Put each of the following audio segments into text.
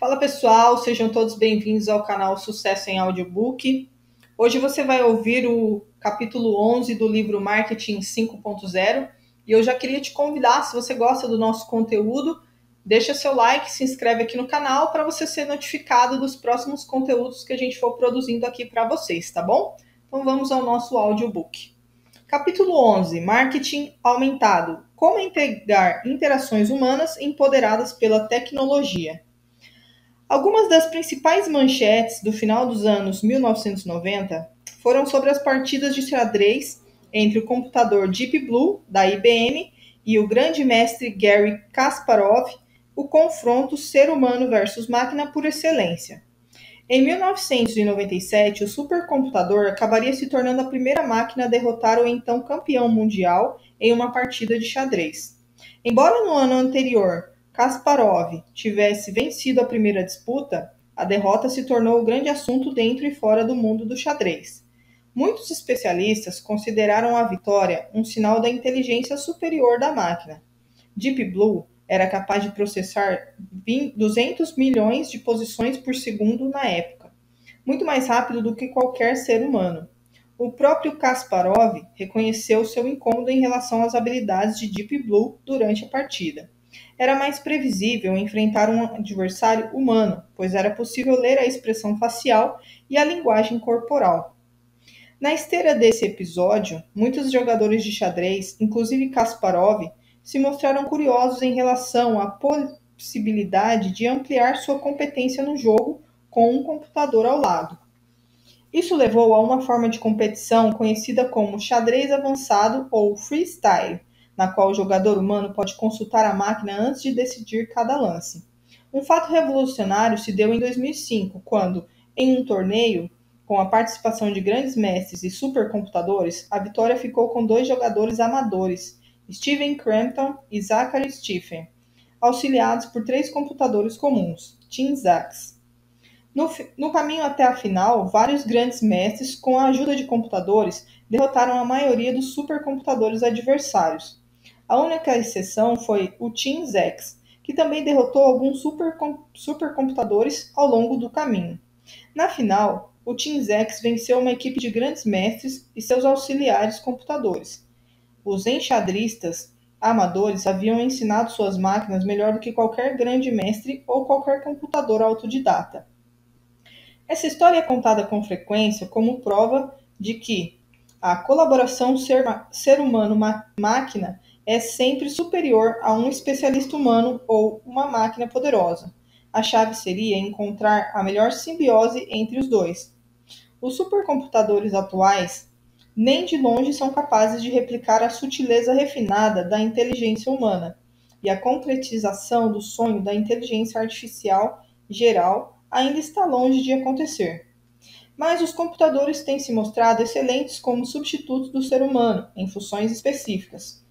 Fala pessoal, sejam todos bem-vindos ao canal Sucesso em Audiobook. Hoje você vai ouvir o capítulo 11 do livro Marketing 5.0 e eu já queria te convidar, se você gosta do nosso conteúdo, deixa seu like, se inscreve aqui no canal para você ser notificado dos próximos conteúdos que a gente for produzindo aqui para vocês, tá bom? Então vamos ao nosso audiobook. Capítulo 11, Marketing Aumentado. Como integrar interações humanas empoderadas pela tecnologia. Algumas das principais manchetes do final dos anos 1990 foram sobre as partidas de xadrez entre o computador Deep Blue, da IBM, e o grande mestre Garry Kasparov, o confronto ser humano versus máquina por excelência. Em 1997, o supercomputador acabaria se tornando a primeira máquina a derrotar o então campeão mundial em uma partida de xadrez. Embora no ano anterior Kasparov tivesse vencido a primeira disputa, a derrota se tornou o grande assunto dentro e fora do mundo do xadrez. Muitos especialistas consideraram a vitória um sinal da inteligência superior da máquina. Deep Blue era capaz de processar 200 milhões de posições por segundo na época, muito mais rápido do que qualquer ser humano. O próprio Kasparov reconheceu seu incômodo em relação às habilidades de Deep Blue durante a partida. Era mais previsível enfrentar um adversário humano, pois era possível ler a expressão facial e a linguagem corporal. Na esteira desse episódio, muitos jogadores de xadrez, inclusive Kasparov, se mostraram curiosos em relação à possibilidade de ampliar sua competência no jogo com um computador ao lado. Isso levou a uma forma de competição conhecida como xadrez avançado ou freestyle, na qual o jogador humano pode consultar a máquina antes de decidir cada lance. Um fato revolucionário se deu em 2005, quando, em um torneio, com a participação de grandes mestres e supercomputadores, a vitória ficou com dois jogadores amadores, Steven Crampton e Zachary Stephen, auxiliados por três computadores comuns, TeamZax. No caminho até a final, vários grandes mestres, com a ajuda de computadores, derrotaram a maioria dos supercomputadores adversários. A única exceção foi o TeamZax, que também derrotou alguns supercomputadores ao longo do caminho. Na final, o TeamZax venceu uma equipe de grandes mestres e seus auxiliares computadores. Os enxadristas amadores haviam ensinado suas máquinas melhor do que qualquer grande mestre ou qualquer computador autodidata. Essa história é contada com frequência como prova de que a colaboração ser humano-máquina é sempre superior a um especialista humano ou uma máquina poderosa. A chave seria encontrar a melhor simbiose entre os dois. Os supercomputadores atuais nem de longe são capazes de replicar a sutileza refinada da inteligência humana, e a concretização do sonho da inteligência artificial geral ainda está longe de acontecer. Mas os computadores têm se mostrado excelentes como substitutos do ser humano em funções específicas.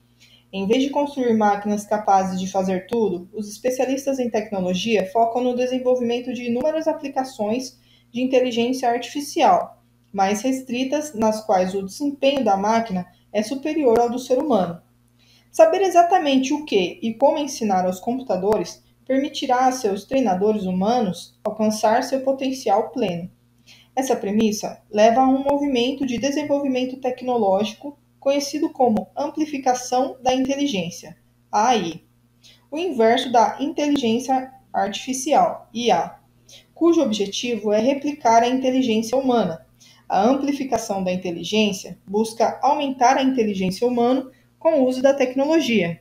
Em vez de construir máquinas capazes de fazer tudo, os especialistas em tecnologia focam no desenvolvimento de inúmeras aplicações de inteligência artificial, mais restritas, nas quais o desempenho da máquina é superior ao do ser humano. Saber exatamente o que e como ensinar aos computadores permitirá a seus treinadores humanos alcançar seu potencial pleno. Essa premissa leva a um movimento de desenvolvimento tecnológico conhecido como amplificação da inteligência, AI, o inverso da inteligência artificial, IA, cujo objetivo é replicar a inteligência humana. A amplificação da inteligência busca aumentar a inteligência humana com o uso da tecnologia.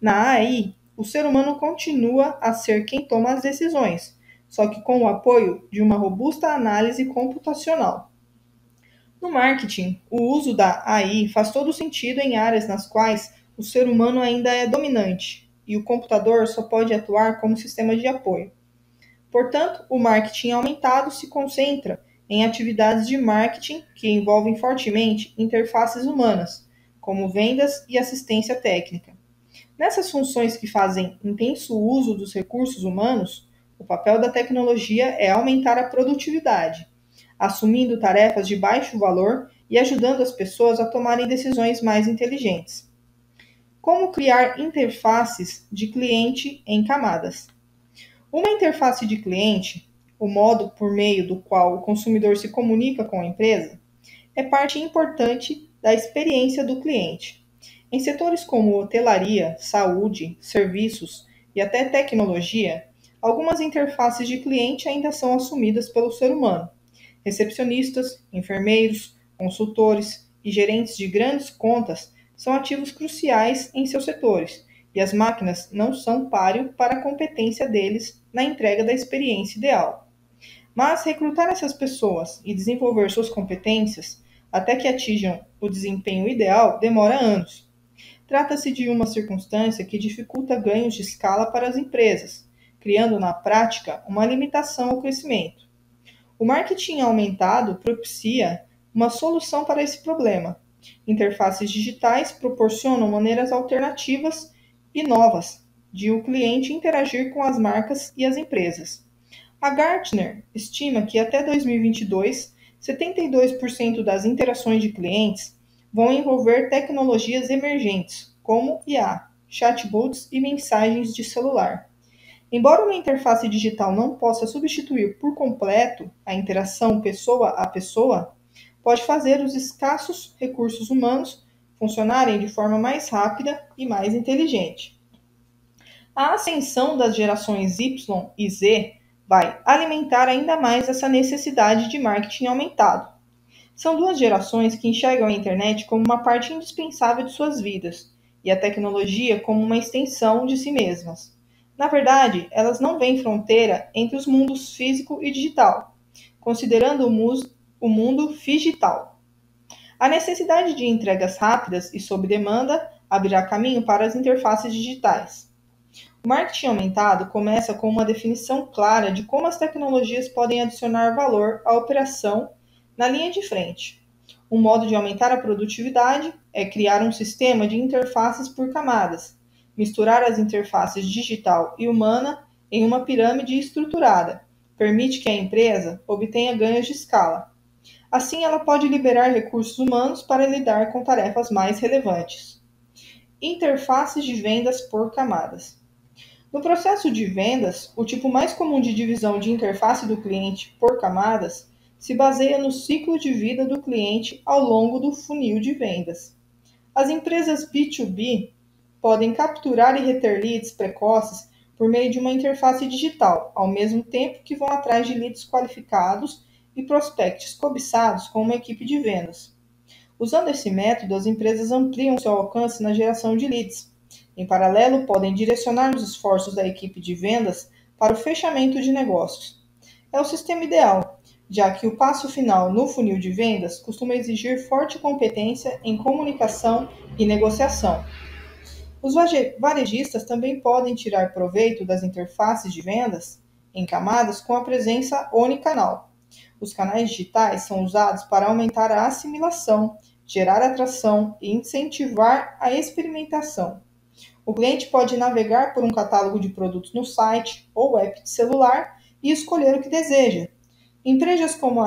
Na AI, o ser humano continua a ser quem toma as decisões, só que com o apoio de uma robusta análise computacional. No marketing, o uso da AI faz todo sentido em áreas nas quais o ser humano ainda é dominante e o computador só pode atuar como sistema de apoio. Portanto, o marketing aumentado se concentra em atividades de marketing que envolvem fortemente interfaces humanas, como vendas e assistência técnica. Nessas funções que fazem intenso uso dos recursos humanos, o papel da tecnologia é aumentar a produtividade, assumindo tarefas de baixo valor e ajudando as pessoas a tomarem decisões mais inteligentes. Como criar interfaces de cliente em camadas? Uma interface de cliente, o modo por meio do qual o consumidor se comunica com a empresa, é parte importante da experiência do cliente. Em setores como hotelaria, saúde, serviços e até tecnologia, algumas interfaces de cliente ainda são assumidas pelo ser humano. Recepcionistas, enfermeiros, consultores e gerentes de grandes contas são ativos cruciais em seus setores, e as máquinas não são páreo para a competência deles na entrega da experiência ideal. Mas recrutar essas pessoas e desenvolver suas competências até que atinjam o desempenho ideal demora anos. Trata-se de uma circunstância que dificulta ganhos de escala para as empresas, criando na prática uma limitação ao crescimento. O marketing aumentado propicia uma solução para esse problema. Interfaces digitais proporcionam maneiras alternativas e novas de o cliente interagir com as marcas e as empresas. A Gartner estima que até 2022, 72% das interações de clientes vão envolver tecnologias emergentes, como IA, chatbots e mensagens de celular. Embora uma interface digital não possa substituir por completo a interação pessoa a pessoa, pode fazer os escassos recursos humanos funcionarem de forma mais rápida e mais inteligente. A ascensão das gerações Y e Z vai alimentar ainda mais essa necessidade de marketing aumentado. São duas gerações que enxergam a internet como uma parte indispensável de suas vidas e a tecnologia como uma extensão de si mesmas. Na verdade, elas não veem fronteira entre os mundos físico e digital, considerando o mundo figital. A necessidade de entregas rápidas e sob demanda abrirá caminho para as interfaces digitais. O marketing aumentado começa com uma definição clara de como as tecnologias podem adicionar valor à operação na linha de frente. Um modo de aumentar a produtividade é criar um sistema de interfaces por camadas, misturar as interfaces digital e humana em uma pirâmide estruturada. Permite que a empresa obtenha ganhos de escala. Assim, ela pode liberar recursos humanos para lidar com tarefas mais relevantes. Interfaces de vendas por camadas. No processo de vendas, o tipo mais comum de divisão de interface do cliente por camadas se baseia no ciclo de vida do cliente ao longo do funil de vendas. As empresas B2B podem capturar e reter leads precoces por meio de uma interface digital, ao mesmo tempo que vão atrás de leads qualificados e prospectos cobiçados com uma equipe de vendas. Usando esse método, as empresas ampliam seu alcance na geração de leads. Em paralelo, podem direcionar os esforços da equipe de vendas para o fechamento de negócios. É o sistema ideal, já que o passo final no funil de vendas costuma exigir forte competência em comunicação e negociação. Os varejistas também podem tirar proveito das interfaces de vendas em camadas com a presença onicanal. Os canais digitais são usados para aumentar a assimilação, gerar atração e incentivar a experimentação. O cliente pode navegar por um catálogo de produtos no site ou app de celular e escolher o que deseja. Empresas como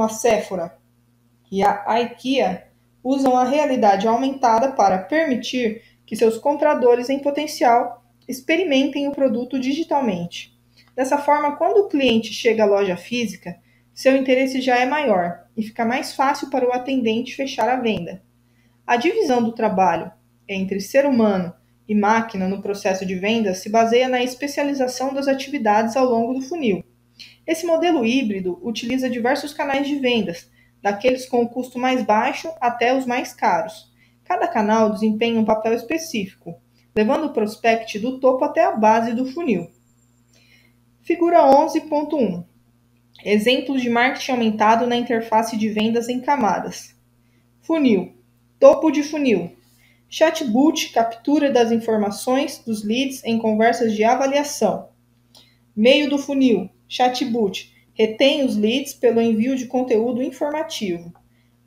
a Sephora e a IKEA usam a realidade aumentada para permitir que seus compradores em potencial experimentem o produto digitalmente. Dessa forma, quando o cliente chega à loja física, seu interesse já é maior e fica mais fácil para o atendente fechar a venda. A divisão do trabalho entre ser humano e máquina no processo de venda se baseia na especialização das atividades ao longo do funil. Esse modelo híbrido utiliza diversos canais de vendas, daqueles com o custo mais baixo até os mais caros. Cada canal desempenha um papel específico, levando o prospect do topo até a base do funil. Figura 11.1. Exemplos de marketing aumentado na interface de vendas em camadas. Funil. Topo de funil. Chatbot, captura das informações dos leads em conversas de avaliação. Meio do funil. Chatbot, retém os leads pelo envio de conteúdo informativo.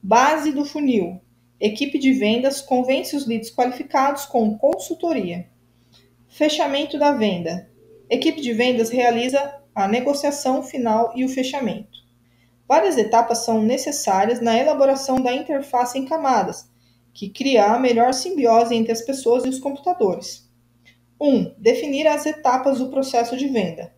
Base do funil. Equipe de vendas convence os leads qualificados com consultoria. Fechamento da venda. Equipe de vendas realiza a negociação final e o fechamento. Várias etapas são necessárias na elaboração da interface em camadas, que cria a melhor simbiose entre as pessoas e os computadores. Definir as etapas do processo de venda.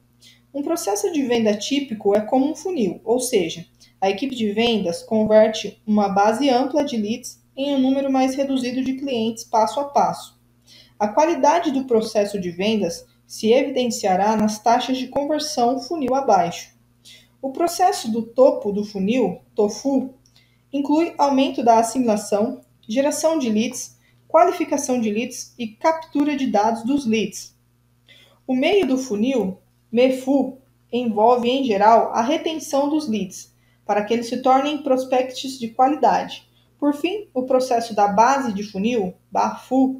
Um processo de venda típico é como um funil, ou seja, a equipe de vendas converte uma base ampla de leads em um número mais reduzido de clientes passo a passo. A qualidade do processo de vendas se evidenciará nas taxas de conversão funil abaixo. O processo do topo do funil, TOFU, inclui aumento da assimilação, geração de leads, qualificação de leads e captura de dados dos leads. O meio do funil, MEFU, envolve, em geral, a retenção dos leads, para que eles se tornem prospects de qualidade. Por fim, o processo da base de funil, BAFU,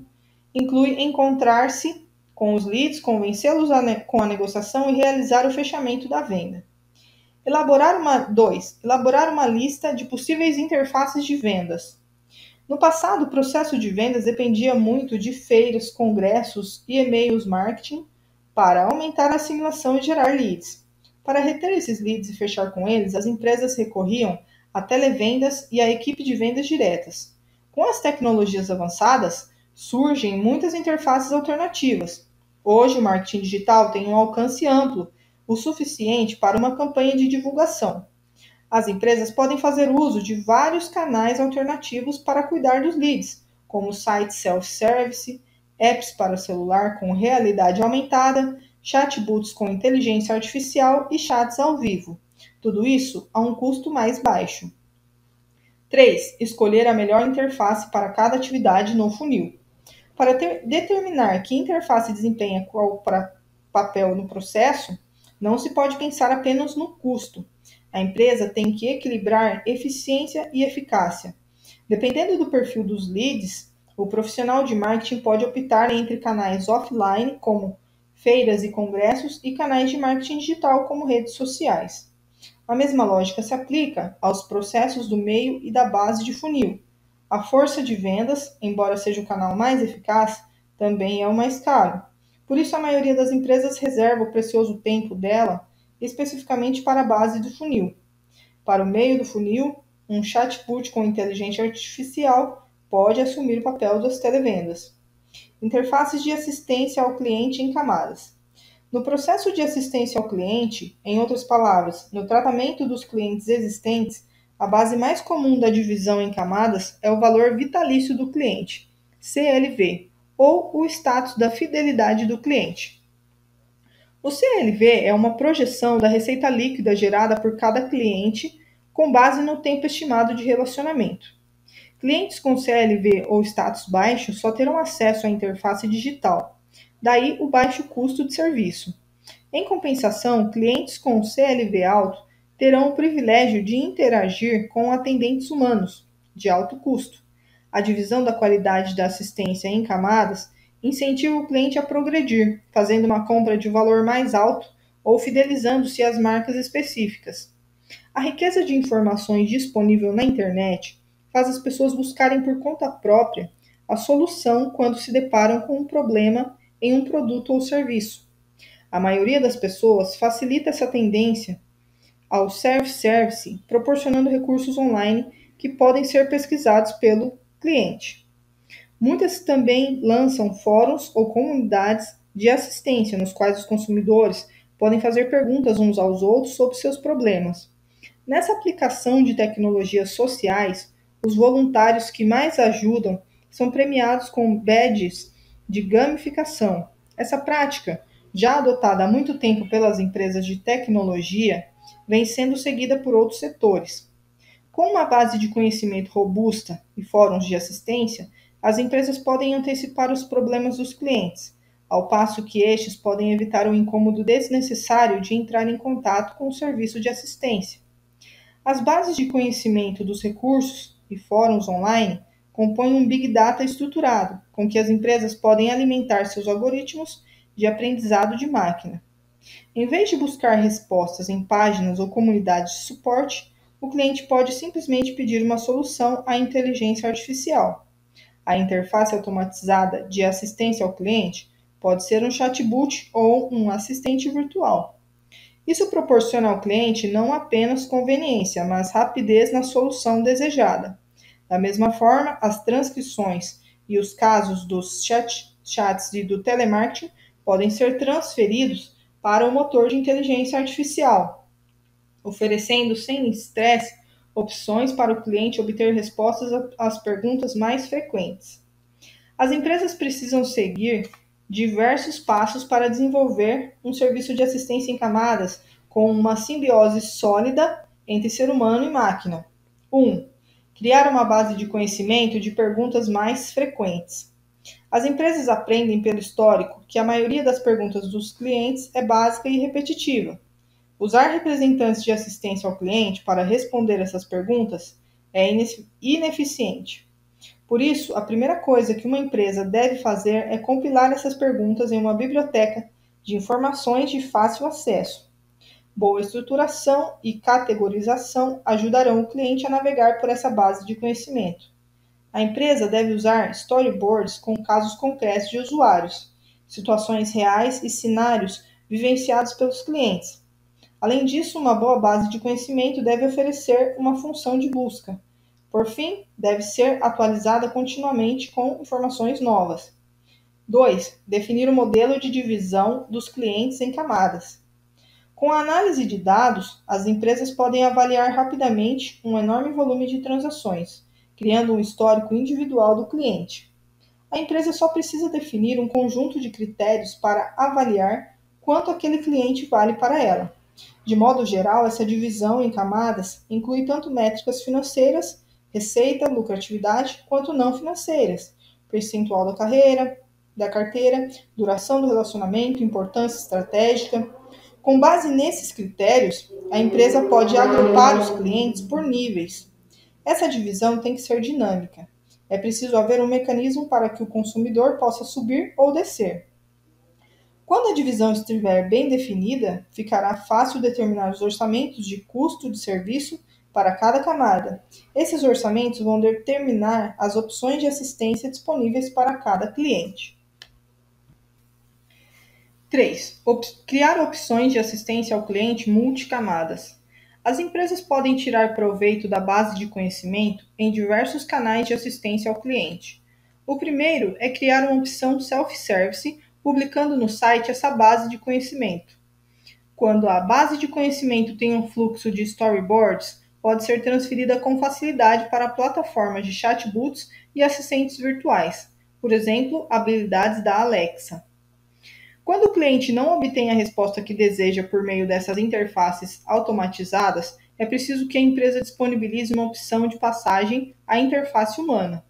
inclui encontrar-se com os leads, convencê-los com a negociação e realizar o fechamento da venda. Elaborar uma lista de possíveis interfaces de vendas. No passado, o processo de vendas dependia muito de feiras, congressos e e-mails marketing para aumentar a assimilação e gerar leads. Para reter esses leads e fechar com eles, as empresas recorriam a televendas e a equipe de vendas diretas. Com as tecnologias avançadas, surgem muitas interfaces alternativas. Hoje, o marketing digital tem um alcance amplo, o suficiente para uma campanha de divulgação. As empresas podem fazer uso de vários canais alternativos para cuidar dos leads, como sites self-service, apps para celular com realidade aumentada, chatbots com inteligência artificial e chats ao vivo. Tudo isso a um custo mais baixo. 3. Escolher a melhor interface para cada atividade no funil. Para determinar que interface desempenha qual papel no processo, não se pode pensar apenas no custo. A empresa tem que equilibrar eficiência e eficácia. Dependendo do perfil dos leads, o profissional de marketing pode optar entre canais offline, como feiras e congressos, e canais de marketing digital, como redes sociais. A mesma lógica se aplica aos processos do meio e da base de funil. A força de vendas, embora seja o canal mais eficaz, também é o mais caro. Por isso, a maioria das empresas reserva o precioso tempo dela especificamente para a base do funil. Para o meio do funil, um chatbot com inteligência artificial pode assumir o papel das televendas. Interfaces de assistência ao cliente em camadas. No processo de assistência ao cliente, em outras palavras, no tratamento dos clientes existentes, a base mais comum da divisão em camadas é o valor vitalício do cliente, CLV, ou o status da fidelidade do cliente. O CLV é uma projeção da receita líquida gerada por cada cliente com base no tempo estimado de relacionamento. Clientes com CLV ou status baixo só terão acesso à interface digital, daí o baixo custo de serviço. Em compensação, clientes com CLV alto terão o privilégio de interagir com atendentes humanos, de alto custo. A divisão da qualidade da assistência em camadas incentiva o cliente a progredir, fazendo uma compra de valor mais alto ou fidelizando-se às marcas específicas. A riqueza de informações disponível na internet faz as pessoas buscarem por conta própria a solução quando se deparam com um problema em um produto ou serviço. A maioria das pessoas facilita essa tendência ao self-service, proporcionando recursos online que podem ser pesquisados pelo cliente. Muitas também lançam fóruns ou comunidades de assistência, nos quais os consumidores podem fazer perguntas uns aos outros sobre seus problemas. Nessa aplicação de tecnologias sociais, os voluntários que mais ajudam são premiados com badges de gamificação. Essa prática, já adotada há muito tempo pelas empresas de tecnologia, vem sendo seguida por outros setores. Com uma base de conhecimento robusta e fóruns de assistência, as empresas podem antecipar os problemas dos clientes, ao passo que estes podem evitar o incômodo desnecessário de entrar em contato com o serviço de assistência. As bases de conhecimento dos recursos e fóruns online compõem um Big Data estruturado, com que as empresas podem alimentar seus algoritmos de aprendizado de máquina. Em vez de buscar respostas em páginas ou comunidades de suporte, o cliente pode simplesmente pedir uma solução à inteligência artificial. A interface automatizada de assistência ao cliente pode ser um chatbot ou um assistente virtual. Isso proporciona ao cliente não apenas conveniência, mas rapidez na solução desejada. Da mesma forma, as transcrições e os casos dos chats e do telemarketing podem ser transferidos para o motor de inteligência artificial, oferecendo sem estresse opções para o cliente obter respostas às perguntas mais frequentes. As empresas precisam seguir diversos passos para desenvolver um serviço de assistência em camadas com uma simbiose sólida entre ser humano e máquina. 1. Criar uma base de conhecimento de perguntas mais frequentes. As empresas aprendem pelo histórico que a maioria das perguntas dos clientes é básica e repetitiva. Usar representantes de assistência ao cliente para responder essas perguntas é ineficiente. Por isso, a primeira coisa que uma empresa deve fazer é compilar essas perguntas em uma biblioteca de informações de fácil acesso. Boa estruturação e categorização ajudarão o cliente a navegar por essa base de conhecimento. A empresa deve usar storyboards com casos concretos de usuários, situações reais e cenários vivenciados pelos clientes. Além disso, uma boa base de conhecimento deve oferecer uma função de busca. Por fim, deve ser atualizada continuamente com informações novas. 2. Definir o modelo de divisão dos clientes em camadas. Com a análise de dados, as empresas podem avaliar rapidamente um enorme volume de transações, criando um histórico individual do cliente. A empresa só precisa definir um conjunto de critérios para avaliar quanto aquele cliente vale para ela. De modo geral, essa divisão em camadas inclui tanto métricas financeiras, receita, lucratividade, quanto não financeiras, percentual da carteira, duração do relacionamento, importância estratégica. Com base nesses critérios, a empresa pode agrupar os clientes por níveis. Essa divisão tem que ser dinâmica. É preciso haver um mecanismo para que o consumidor possa subir ou descer. Quando a divisão estiver bem definida, ficará fácil determinar os orçamentos de custo de serviço para cada camada. Esses orçamentos vão determinar as opções de assistência disponíveis para cada cliente. 3. Criar opções de assistência ao cliente multicamadas. As empresas podem tirar proveito da base de conhecimento em diversos canais de assistência ao cliente. O primeiro é criar uma opção self-service, publicando no site essa base de conhecimento. Quando a base de conhecimento tem um fluxo de storyboards, pode ser transferida com facilidade para plataformas de chatbots e assistentes virtuais, por exemplo, habilidades da Alexa. Quando o cliente não obtém a resposta que deseja por meio dessas interfaces automatizadas, é preciso que a empresa disponibilize uma opção de passagem à interface humana.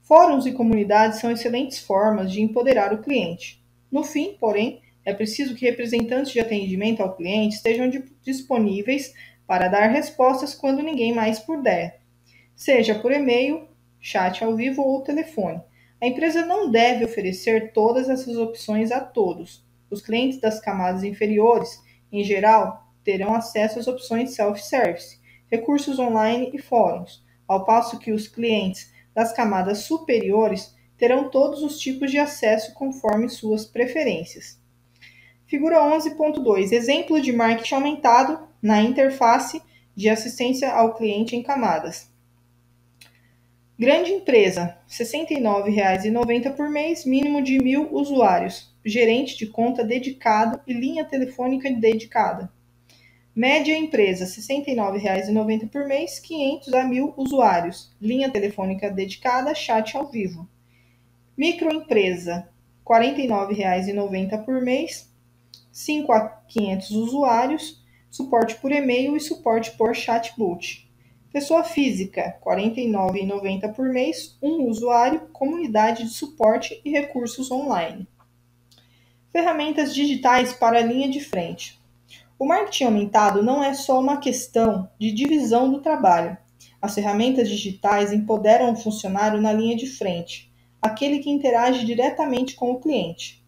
Fóruns e comunidades são excelentes formas de empoderar o cliente. No fim, porém, é preciso que representantes de atendimento ao cliente estejam disponíveis para dar respostas quando ninguém mais puder, seja por e-mail, chat ao vivo ou telefone. A empresa não deve oferecer todas essas opções a todos. Os clientes das camadas inferiores, em geral, terão acesso às opções self-service, recursos online e fóruns, ao passo que os clientes das camadas superiores terão todos os tipos de acesso conforme suas preferências. Figura 11.2. Exemplo de marketing aumentado na interface de assistência ao cliente em camadas. Grande empresa, R$ 69,90 por mês, mínimo de 1.000 usuários, gerente de conta dedicado e linha telefônica dedicada. Média empresa, R$ 69,90 por mês, 500 a 1.000 usuários, linha telefônica dedicada, chat ao vivo. Microempresa, R$ 49,90 por mês, 5 a 500 usuários, suporte por e-mail e suporte por chatbot. Pessoa física, R$ 49,90 por mês, 1 usuário, comunidade de suporte e recursos online. Ferramentas digitais para a linha de frente. O marketing aumentado não é só uma questão de divisão do trabalho. As ferramentas digitais empoderam o funcionário na linha de frente, aquele que interage diretamente com o cliente.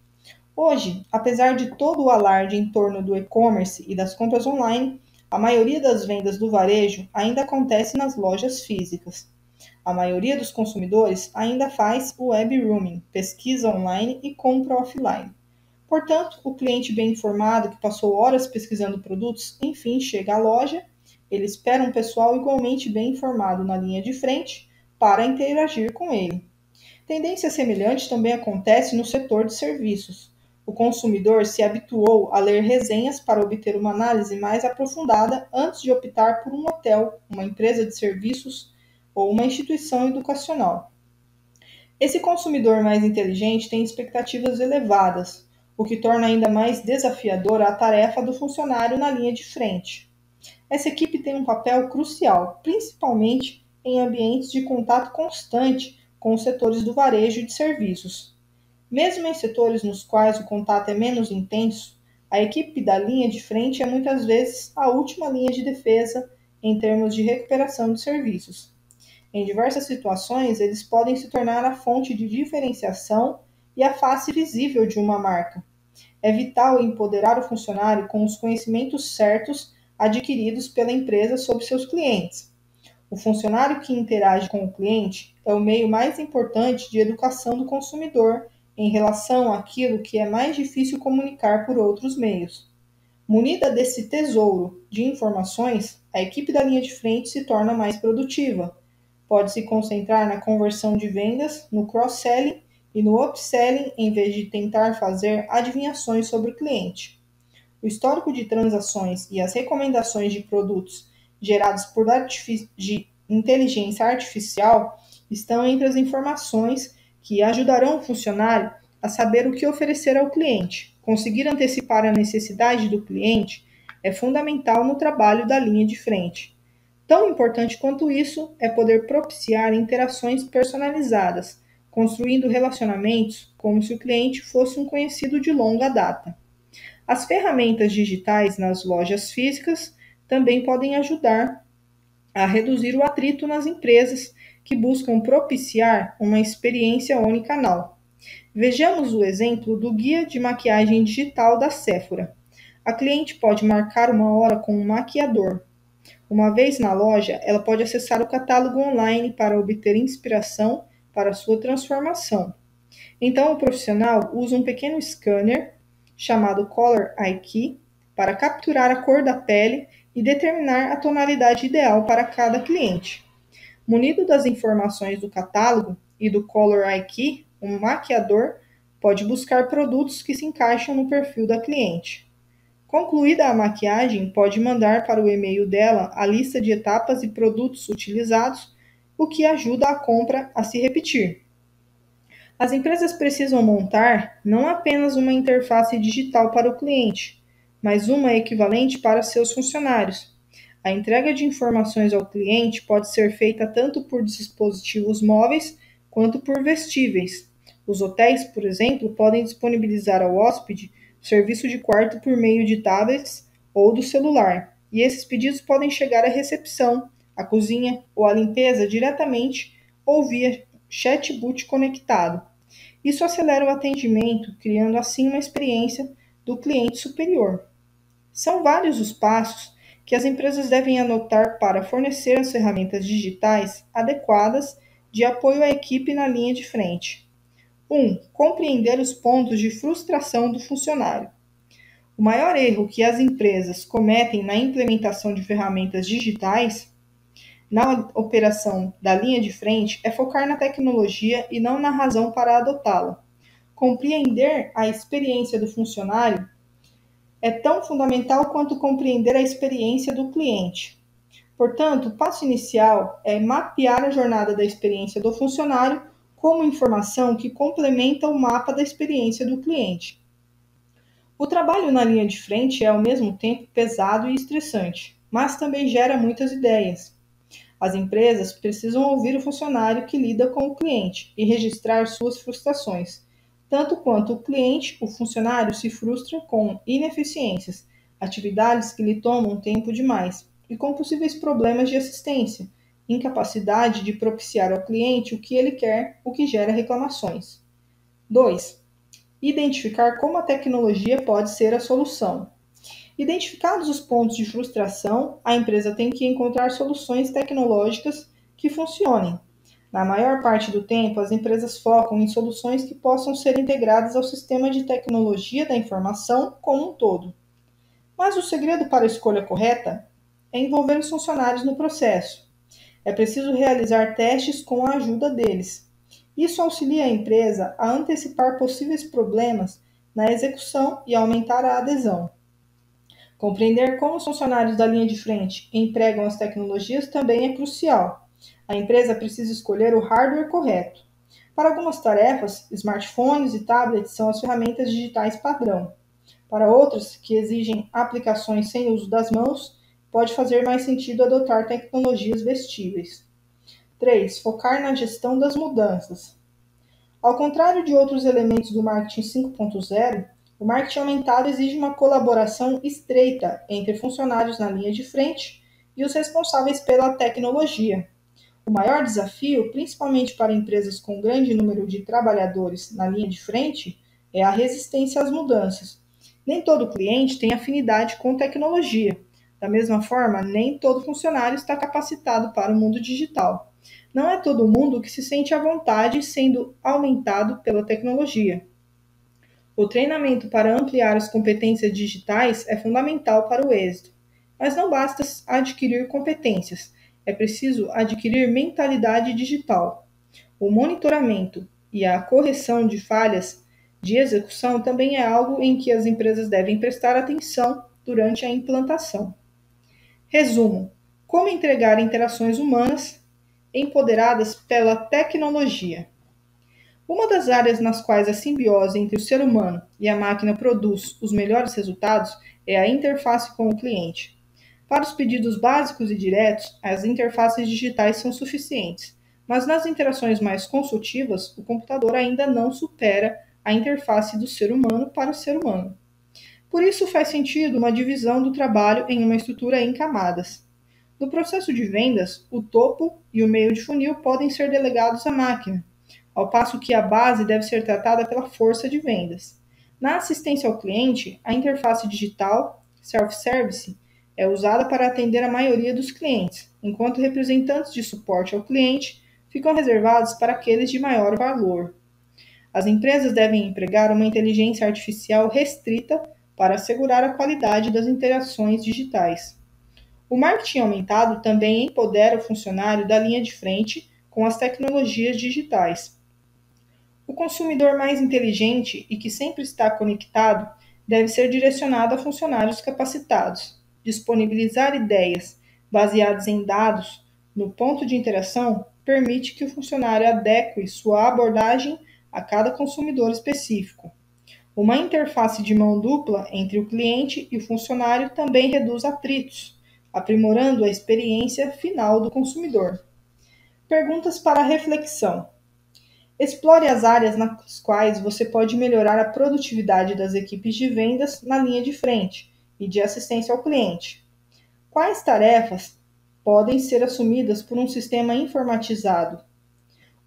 Hoje, apesar de todo o alarde em torno do e-commerce e das compras online, a maioria das vendas do varejo ainda acontece nas lojas físicas. A maioria dos consumidores ainda faz o web roaming, pesquisa online e compra offline. Portanto, o cliente bem informado que passou horas pesquisando produtos, enfim, chega à loja, ele espera um pessoal igualmente bem informado na linha de frente para interagir com ele. Tendência semelhante também acontece no setor de serviços. O consumidor se habituou a ler resenhas para obter uma análise mais aprofundada antes de optar por um hotel, uma empresa de serviços ou uma instituição educacional. Esse consumidor mais inteligente tem expectativas elevadas, o que torna ainda mais desafiadora a tarefa do funcionário na linha de frente. Essa equipe tem um papel crucial, principalmente em ambientes de contato constante com os setores do varejo e de serviços. Mesmo em setores nos quais o contato é menos intenso, a equipe da linha de frente é muitas vezes a última linha de defesa em termos de recuperação de serviços. Em diversas situações, eles podem se tornar a fonte de diferenciação e a face visível de uma marca. É vital empoderar o funcionário com os conhecimentos certos adquiridos pela empresa sobre seus clientes. O funcionário que interage com o cliente é o meio mais importante de educação do consumidor em relação àquilo que é mais difícil comunicar por outros meios. Munida desse tesouro de informações, a equipe da linha de frente se torna mais produtiva. Pode se concentrar na conversão de vendas, no cross-selling e no upselling em vez de tentar fazer adivinhações sobre o cliente. O histórico de transações e as recomendações de produtos gerados por de inteligência artificial estão entre as informações que ajudarão o funcionário a saber o que oferecer ao cliente. Conseguir antecipar a necessidade do cliente é fundamental no trabalho da linha de frente. Tão importante quanto isso é poder propiciar interações personalizadas, construindo relacionamentos como se o cliente fosse um conhecido de longa data. As ferramentas digitais nas lojas físicas também podem ajudar a reduzir o atrito nas empresas que buscam propiciar uma experiência omnicanal. Vejamos o exemplo do guia de maquiagem digital da Sephora. A cliente pode marcar uma hora com um maquiador. Uma vez na loja, ela pode acessar o catálogo online para obter inspiração para sua transformação. Então, o profissional usa um pequeno scanner chamado Color IQ para capturar a cor da pele e determinar a tonalidade ideal para cada cliente. Munido das informações do catálogo e do Color IQ, um maquiador pode buscar produtos que se encaixam no perfil da cliente. Concluída a maquiagem, pode mandar para o e-mail dela a lista de etapas e produtos utilizados, o que ajuda a compra a se repetir. As empresas precisam montar não apenas uma interface digital para o cliente, mas uma equivalente para seus funcionários. A entrega de informações ao cliente pode ser feita tanto por dispositivos móveis quanto por vestíveis. Os hotéis, por exemplo, podem disponibilizar ao hóspede serviço de quarto por meio de tablets ou do celular, e esses pedidos podem chegar à recepção, à cozinha ou à limpeza diretamente ou via chatbot conectado. Isso acelera o atendimento, criando assim uma experiência do cliente superior. São vários os passos que as empresas devem adotar para fornecer as ferramentas digitais adequadas de apoio à equipe na linha de frente. 1. Compreender os pontos de frustração do funcionário. O maior erro que as empresas cometem na implementação de ferramentas digitais na operação da linha de frente é focar na tecnologia e não na razão para adotá-la. Compreender a experiência do funcionário é tão fundamental quanto compreender a experiência do cliente. Portanto, o passo inicial é mapear a jornada da experiência do funcionário como informação que complementa o mapa da experiência do cliente. O trabalho na linha de frente é ao mesmo tempo pesado e estressante, mas também gera muitas ideias. As empresas precisam ouvir o funcionário que lida com o cliente e registrar suas frustrações. Tanto quanto o cliente, o funcionário se frustra com ineficiências, atividades que lhe tomam tempo demais e com possíveis problemas de assistência, incapacidade de propiciar ao cliente o que ele quer, o que gera reclamações. 2. Identificar como a tecnologia pode ser a solução. Identificados os pontos de frustração, a empresa tem que encontrar soluções tecnológicas que funcionem. Na maior parte do tempo, as empresas focam em soluções que possam ser integradas ao sistema de tecnologia da informação como um todo. Mas o segredo para a escolha correta é envolver os funcionários no processo. É preciso realizar testes com a ajuda deles. Isso auxilia a empresa a antecipar possíveis problemas na execução e aumentar a adesão. Compreender como os funcionários da linha de frente empregam as tecnologias também é crucial. A empresa precisa escolher o hardware correto. Para algumas tarefas, smartphones e tablets são as ferramentas digitais padrão. Para outras, que exigem aplicações sem uso das mãos, pode fazer mais sentido adotar tecnologias vestíveis. 3. Focar na gestão das mudanças. Ao contrário de outros elementos do marketing 5.0, o marketing aumentado exige uma colaboração estreita entre funcionários na linha de frente e os responsáveis pela tecnologia. O maior desafio, principalmente para empresas com grande número de trabalhadores na linha de frente, é a resistência às mudanças. Nem todo cliente tem afinidade com tecnologia. Da mesma forma, nem todo funcionário está capacitado para o mundo digital. Não é todo mundo que se sente à vontade sendo aumentado pela tecnologia. O treinamento para ampliar as competências digitais é fundamental para o êxito. Mas não basta adquirir competências, é preciso adquirir mentalidade digital. O monitoramento e a correção de falhas de execução também é algo em que as empresas devem prestar atenção durante a implantação. Resumo: como entregar interações humanas empoderadas pela tecnologia. Uma das áreas nas quais a simbiose entre o ser humano e a máquina produz os melhores resultados é a interface com o cliente. Para os pedidos básicos e diretos, as interfaces digitais são suficientes, mas nas interações mais consultivas, o computador ainda não supera a interface do ser humano para o ser humano. Por isso faz sentido uma divisão do trabalho em uma estrutura em camadas. No processo de vendas, o topo e o meio de funil podem ser delegados à máquina, ao passo que a base deve ser tratada pela força de vendas. Na assistência ao cliente, a interface digital, self-service, é usada para atender a maioria dos clientes, enquanto representantes de suporte ao cliente ficam reservados para aqueles de maior valor. As empresas devem empregar uma inteligência artificial restrita para assegurar a qualidade das interações digitais. O marketing aumentado também empodera o funcionário da linha de frente com as tecnologias digitais. O consumidor mais inteligente e que sempre está conectado deve ser direcionado a funcionários capacitados. Disponibilizar ideias baseadas em dados no ponto de interação permite que o funcionário adeque sua abordagem a cada consumidor específico. Uma interface de mão dupla entre o cliente e o funcionário também reduz atritos, aprimorando a experiência final do consumidor. Perguntas para reflexão. Explore as áreas nas quais você pode melhorar a produtividade das equipes de vendas na linha de frente e de assistência ao cliente. Quais tarefas podem ser assumidas por um sistema informatizado?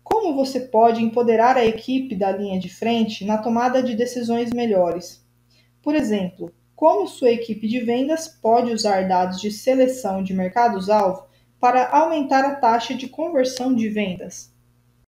Como você pode empoderar a equipe da linha de frente na tomada de decisões melhores? Por exemplo, como sua equipe de vendas pode usar dados de seleção de mercados-alvo para aumentar a taxa de conversão de vendas?